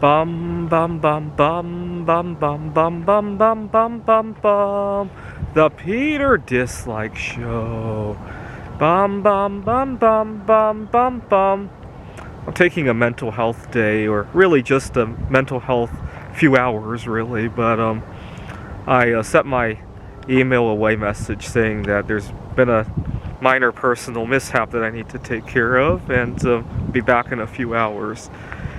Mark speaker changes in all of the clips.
Speaker 1: Bum bum bum bum bum bum bum bum bum bum bum bum. The Peter Dislike Show. Bum bum bum bum bum bum bum. I'm taking a mental health day, or really just a mental health few hours, really. But I sent my email away message saying that there's been a minor personal mishap that I need to take care of, and be back in a few hours.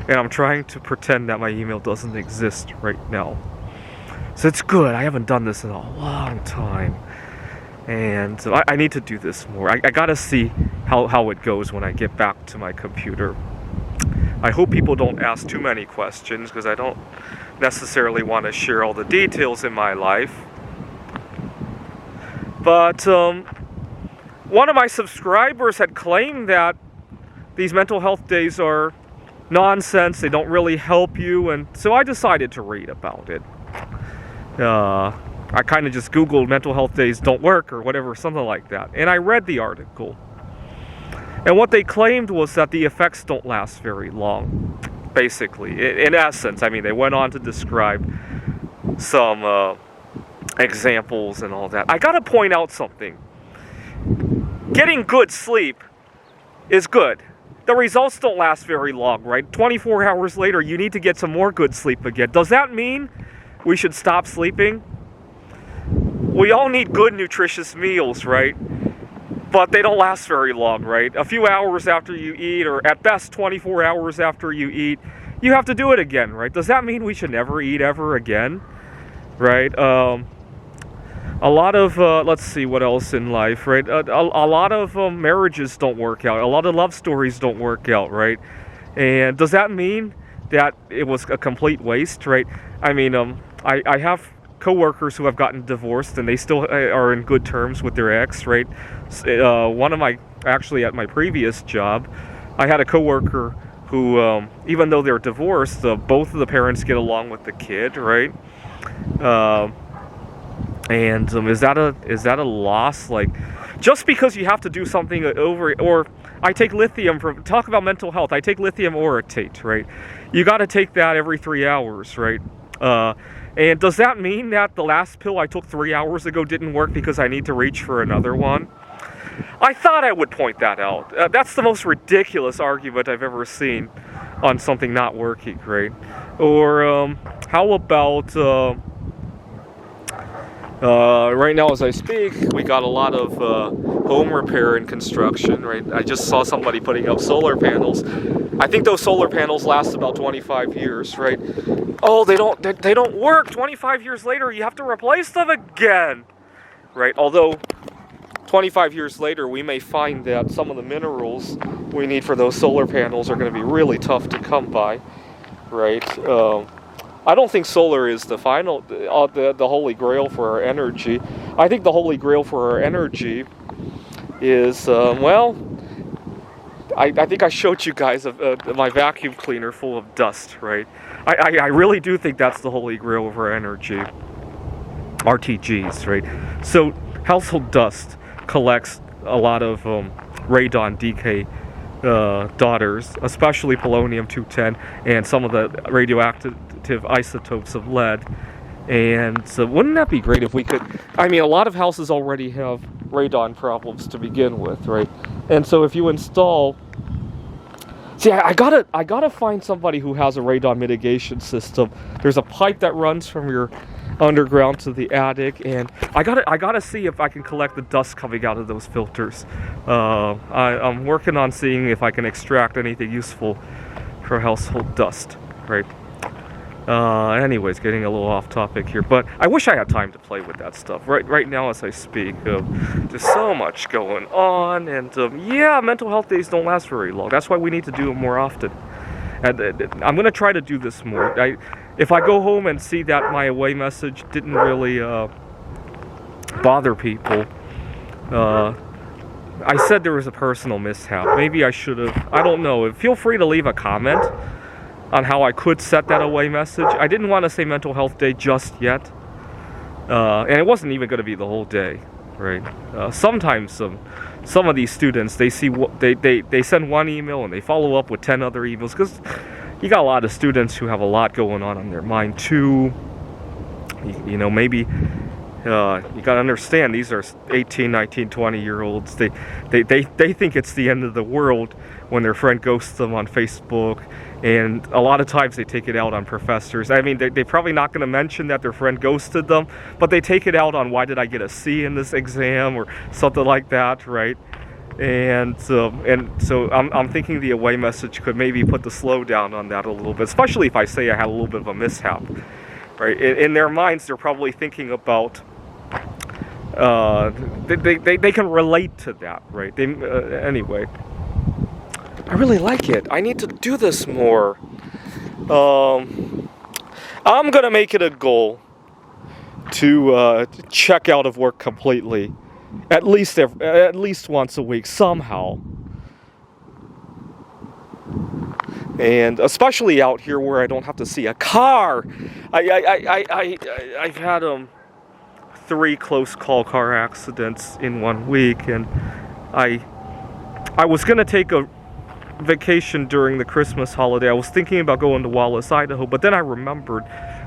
Speaker 1: And I'm trying to pretend that my email doesn't exist right now. So it's good. I haven't done this in a long time. And I need to do this more. I gotta see how it goes when I get back to my computer. I hope people don't ask too many questions, because I don't necessarily want to share all the details in my life. But one of my subscribers had claimed that these mental health days are nonsense, they don't really help you, and so I decided to read about it. I kind of just Googled mental health days don't work or whatever, something like that, and I read the article. And what they claimed was that the effects don't last very long, basically. In essence, I mean, they went on to describe some examples and all that. I gotta point out something. Getting good sleep is good. The results don't last very long, right? 24 hours later, you need to get some more good sleep again. Does that mean we should stop sleeping? We all need good, nutritious meals, right? But they don't last very long, right? A few hours after you eat, or at best 24 hours after you eat, you have to do it again, right? Does that mean we should never eat ever again, right? A lot of, let's see what else in life, right? A lot of marriages don't work out. A lot of love stories don't work out, right? And does that mean that it was a complete waste, right? I mean, I have coworkers who have gotten divorced and they still are in good terms with their ex, right? One of my, actually at my previous job, I had a coworker who, even though they're divorced, both of the parents get along with the kid, right? And is that a loss? Like, just because you have to do something over, or I take lithium from, talk about mental health, I take lithium orotate, right? You got to take that every 3 hours, right? And does that mean that the last pill I took 3 hours ago didn't work because I need to reach for another one? I thought I would point that out. That's the most ridiculous argument I've ever seen on something not working, right? Or how about right now as I speak, we got a lot of home repair and construction, right? I just saw somebody putting up solar panels. I think those solar panels last about 25 years, right? Oh, they don't work. 25 years later, you have to replace them again, right? Although 25 years later, we may find that some of the minerals we need for those solar panels are going to be really tough to come by, right? I don't think solar is the final, the holy grail for our energy. I think the holy grail for our energy is, well, I think I showed you guys my vacuum cleaner full of dust, right? I really do think that's the holy grail of our energy. RTGs, right? So household dust collects a lot of radon decay daughters, especially polonium-210 and some of the radioactive isotopes of lead. And so wouldn't that be great if we could, I mean, a lot of houses already have radon problems to begin with, right? And so if you install, see, I gotta find somebody who has a radon mitigation system. There's a pipe that runs from your underground to the attic, and I gotta see if I can collect the dust coming out of those filters. I'm working on seeing if I can extract anything useful for household dust, right? Anyways, getting a little off topic here, but I wish I had time to play with that stuff. Right now as I speak, there's so much going on, and yeah, mental health days don't last very long. That's why we need to do them more often. And I'm gonna try to do this more. If I go home and see that my away message didn't really bother people, I said there was a personal mishap. Maybe I should have, I don't know. Feel free to leave a comment on how I could set that away message. I didn't want to say mental health day just yet. And it wasn't even going to be the whole day, right? Sometimes some of these students, they see they send one email and they follow up with 10 other emails, because you got a lot of students who have a lot going on their mind too. You know, maybe you got to understand, these are 18, 19, 20-year-olds. They think it's the end of the world when their friend ghosts them on Facebook, and a lot of times they take it out on professors. I mean, they're probably not going to mention that their friend ghosted them, but they take it out on, why did I get a C in this exam, or something like that, right? And so I'm thinking the away message could maybe put the slow down on that a little bit, especially if I say I had a little bit of a mishap, right? In their minds, they're probably thinking about, they can relate to that, right? Anyway, I really like it. I need to do this more. I'm gonna make it a goal to check out of work completely, at least once a week somehow. And especially out here where I don't have to see a car. I've had 3 close call car accidents in 1 week, and I was gonna take a vacation during the Christmas holiday. I was thinking about going to Wallace, Idaho, but then I remembered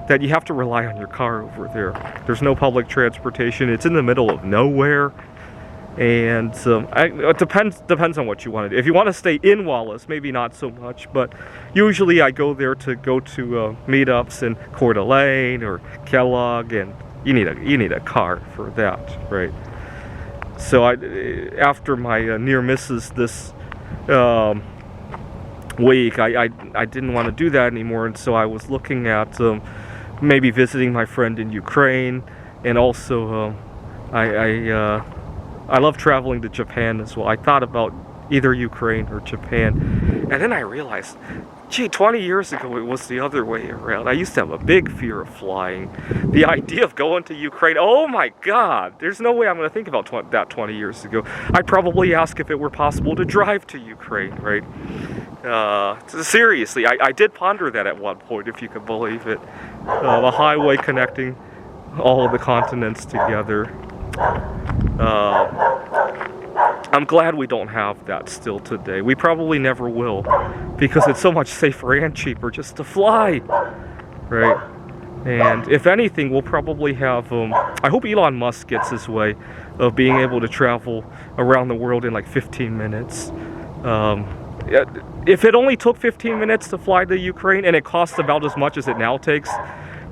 Speaker 1: that you have to rely on your car over there. There's no public transportation. It's in the middle of nowhere, and it depends on what you want to do. If you want to stay in Wallace, maybe not so much, but usually I go there to go to meetups in Coeur d'Alene or Kellogg, and you need a car for that, right? So after my near misses this week, I didn't want to do that anymore, and so I was looking at maybe visiting my friend in Ukraine, and also I love traveling to Japan as well. I thought about either Ukraine or Japan, and then I realized, gee, 20 years ago it was the other way around. I used to have a big fear of flying. The idea of going to Ukraine, oh my God, there's no way I'm going to think about that 20 years ago. I'd probably ask if it were possible to drive to Ukraine, right? Seriously, I did ponder that at one point, if you could believe it. A highway connecting all of the continents together. I'm glad we don't have that still today. We probably never will, because it's so much safer and cheaper just to fly, right? And if anything, we'll probably have, I hope Elon Musk gets his way of being able to travel around the world in like 15 minutes. If it only took 15 minutes to fly to Ukraine, and it costs about as much as it now takes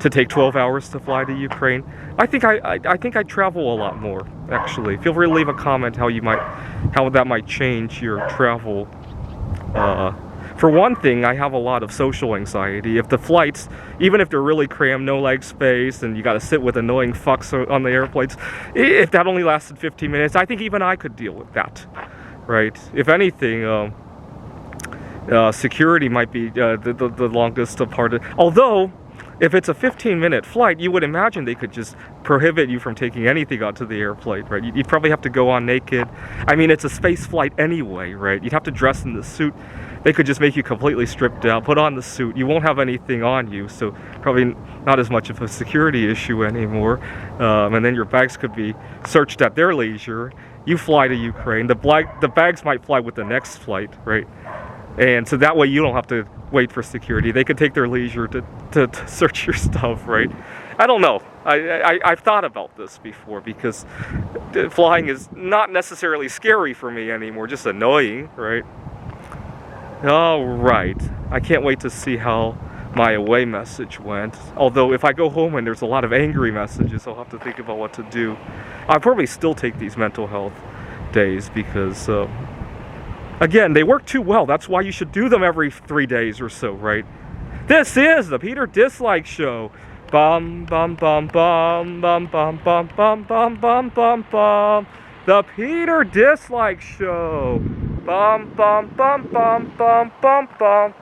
Speaker 1: to take 12 hours to fly to Ukraine, I think I'd travel a lot more, actually. Feel free to leave a comment how that might change your travel. For one thing, I have a lot of social anxiety. If the flights, even if they're really crammed, no leg space, and you gotta sit with annoying fucks on the airplanes, if that only lasted 15 minutes, I think even I could deal with that, right? If anything, security might be the longest part of, although, if it's a 15-minute flight, you would imagine they could just prohibit you from taking anything onto the airplane, right? You'd probably have to go on naked. I mean, it's a space flight anyway, right? You'd have to dress in the suit. They could just make you completely stripped down, put on the suit. You won't have anything on you, so probably not as much of a security issue anymore. And then your bags could be searched at their leisure. You fly to Ukraine. The bags might fly with the next flight, right? And so that way you don't have to wait for security. They could take their leisure to search your stuff, right? I don't know. I've thought about this before, because flying is not necessarily scary for me anymore, just annoying, right? All right. I can't wait to see how my away message went. Although if I go home and there's a lot of angry messages, I'll have to think about what to do. I'll probably still take these mental health days, because again, they work too well. That's why you should do them every 3 days or so, right? This is the Peter Dislike Show. Bum bum bum bum bum bum bum bum bum bum bum bum. The Peter Dislike Show. Bum bum bum bum bum bum bum.